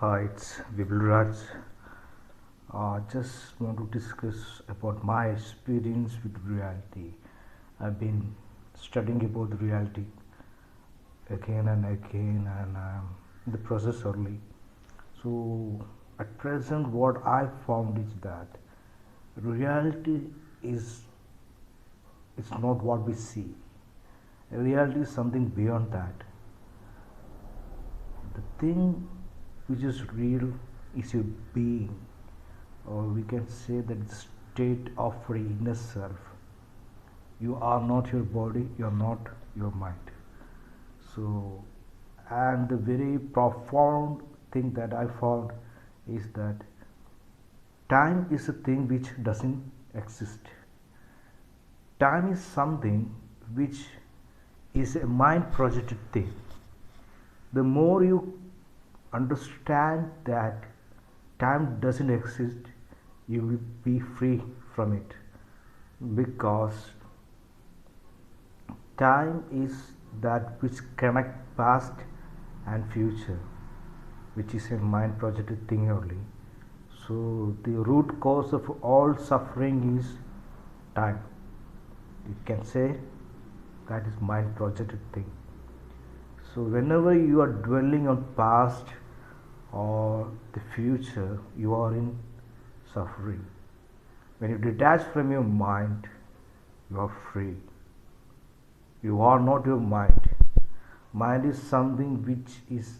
Hi, it's Vibulraj. Just want to discuss about my experience with reality. I've been studying about reality again and again, and I'm in the process only. So, at present, what I found is that reality is it's not what we see. Reality is something beyond that. The thing which is real is your being, or we can say that it's state of your inner self. You are not your body, you are not your mind. So, and the very profound thing that I found is that time is a thing which doesn't exist. Time is something which is a mind projected thing. The more you understand that time doesn't exist, you will be free from it, because time is that which connect past and future, which is a mind projected thing only. So the root cause of all suffering is time. You can say that is mind projected thing. So whenever you are dwelling on past or the future, you are in suffering. When you detach from your mind, you are free. You are not your mind. Mind is something which is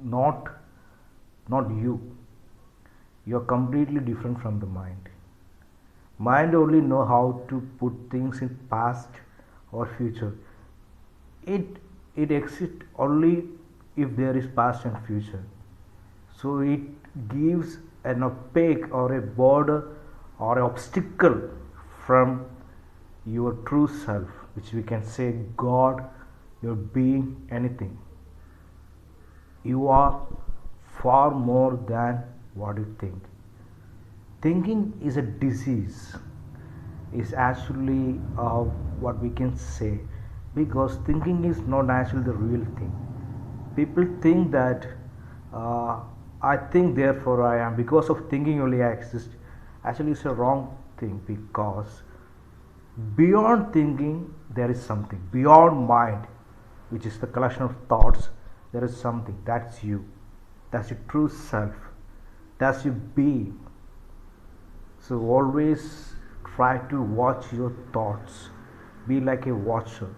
not you. You are completely different from the mind. Mind only know how to put things in past or future. It exists only if there is past and future. So it gives an opaque or a border or an obstacle from your true self, which we can say God, your being, anything. You are far more than what you think. Thinking is a disease, is actually what we can say, because thinking is not actually the real thing. People think that I think therefore I am, because of thinking only I exist. Actually, it's a wrong thing, because beyond thinking there is something. Beyond mind, which is the collection of thoughts, there is something. That's you. That's your true self. That's your being. So always try to watch your thoughts. Be like a watcher.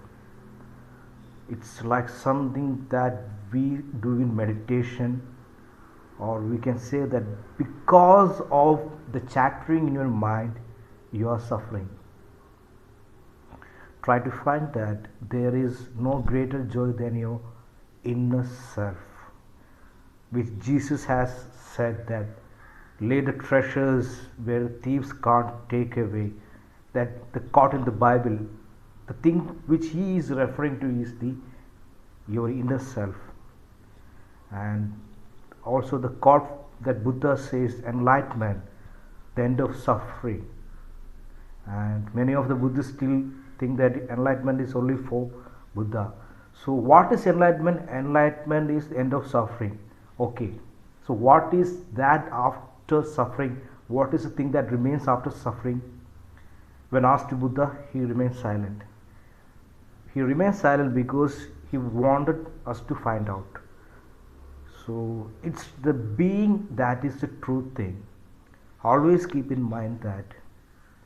It's like something that we do in meditation, or we can say that because of the chattering in your mind, you are suffering. Try to find that there is no greater joy than your inner self, which Jesus has said that lay the treasures where thieves can't take away. That the caught in the Bible, the thing which he is referring to is the your inner self. And also the caught that Buddha says enlightenment, the end of suffering. And many of the Buddhists still think that enlightenment is only for Buddha. So what is enlightenment? Enlightenment is the end of suffering. Okay. So what is that after suffering? What is the thing that remains after suffering? When asked to Buddha, he remained silent. He remained silent because he wanted us to find out. So it's the being that is the true thing. Always keep in mind that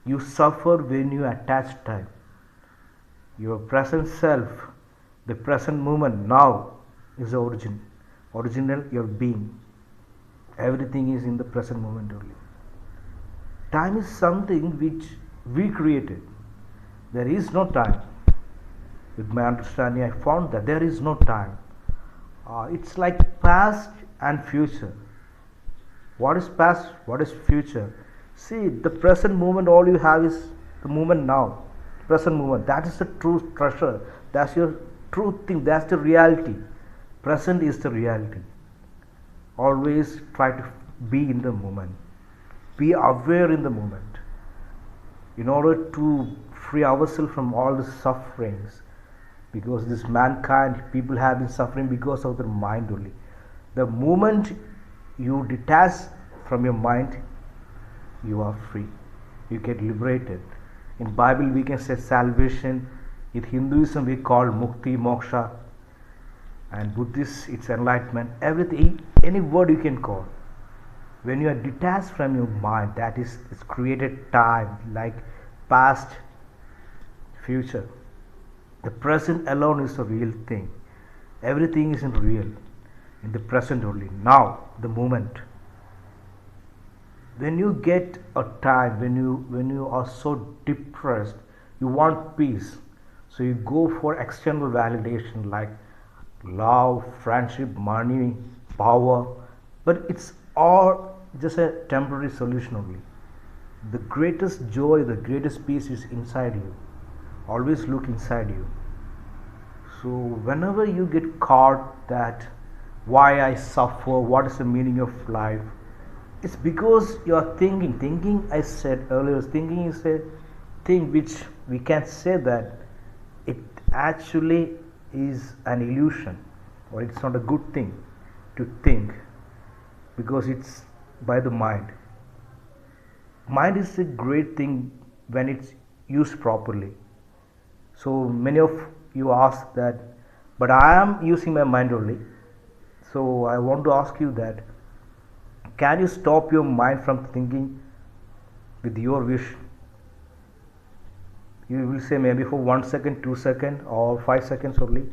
you suffer when you attach time. Your present self, the present moment now, is the original your being. Everything is in the present moment only. Time is something which we created. There is no time. With my understanding, I found that there is no time. It's like past and future. What is past? What is future? See, the present moment, all you have is the moment now. Present moment. That is the true treasure. That's your true thing. That's the reality. Present is the reality. Always try to be in the moment. Be aware in the moment. In order to free ourselves from all the sufferings, because this mankind, people have been suffering because of their mind only. The moment you detach from your mind, you are free. You get liberated. In Bible we can say salvation. In Hinduism we call mukti, moksha, and Buddhist it's enlightenment. Everything, any word you can call. When you are detached from your mind, that is it's created time, like past, future. The present alone is the real thing. Everything is in real, in the present only. Now, the moment. When you get a time, when you are so depressed, you want peace. So you go for external validation like love, friendship, money, power, but it's all just a temporary solution only. The greatest joy, the greatest peace is inside you. Always look inside you. So whenever you get caught that why I suffer, what is the meaning of life, it's because you are thinking. Thinking, I said earlier, thinking is a thing which we can say that it actually is an illusion, or it's not a good thing to think, because it's by the mind. Mind is a great thing when it's used properly. So many of you ask that, but I am using my mind only. So I want to ask you that, can you stop your mind from thinking with your wish? You will say maybe for 1 second, 2 seconds, or 5 seconds only.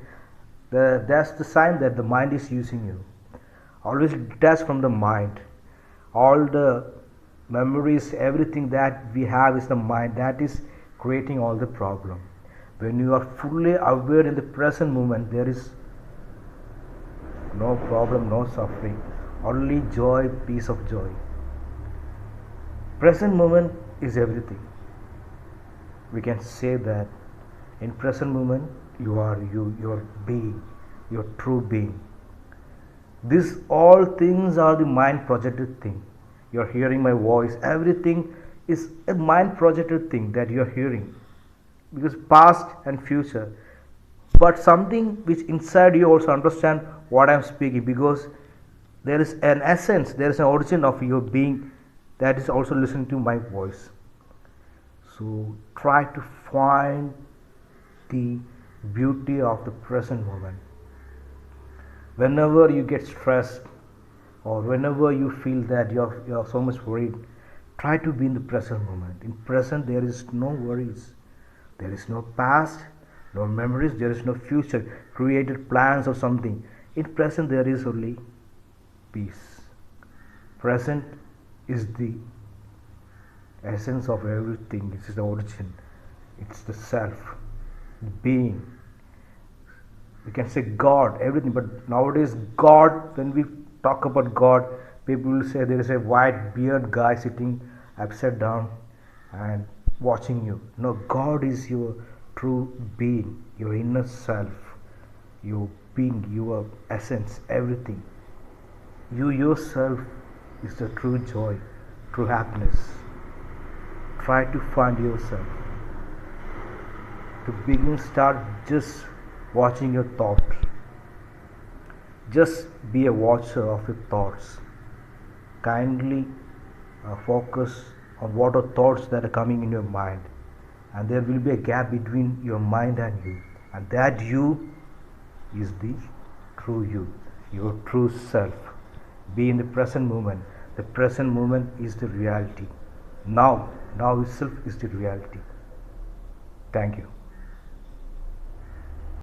That's the sign that the mind is using you. Always detach from the mind. All the memories, everything that we have is the mind that is creating all the problem. When you are fully aware in the present moment, there is no problem, no suffering, only joy, peace of joy. Present moment is everything. We can say that in present moment you are your being, your true being. These all things are the mind projected thing. You are hearing my voice, everything is a mind projected thing that you are hearing, because past and future, but something which inside you also understand what I am speaking, because there is an essence, there is an origin of your being that is also listening to my voice. So try to find the beauty of the present moment. Whenever you get stressed, or whenever you feel that you're so much worried, try to be in the present moment. In present there is no worries, there is no past, no memories, there is no future created plans or something. In present there is only peace. Present is the essence of everything. It is the origin, it's the self, the being. We can say God, everything, but nowadays God, when we talk about God, people will say there is a white beard guy sitting upside down and watching you. No, God is your true being, your inner self, your being, your essence, everything. You yourself is the true joy, true happiness. Try to find yourself. To begin, start just watching your thoughts. Just be a watcher of your thoughts. Kindly focus on what are thoughts that are coming in your mind, and there will be a gap between your mind and you, and that you is the true you, your true self. Be in the present moment. The present moment is the reality. Now itself is the reality. Thank you.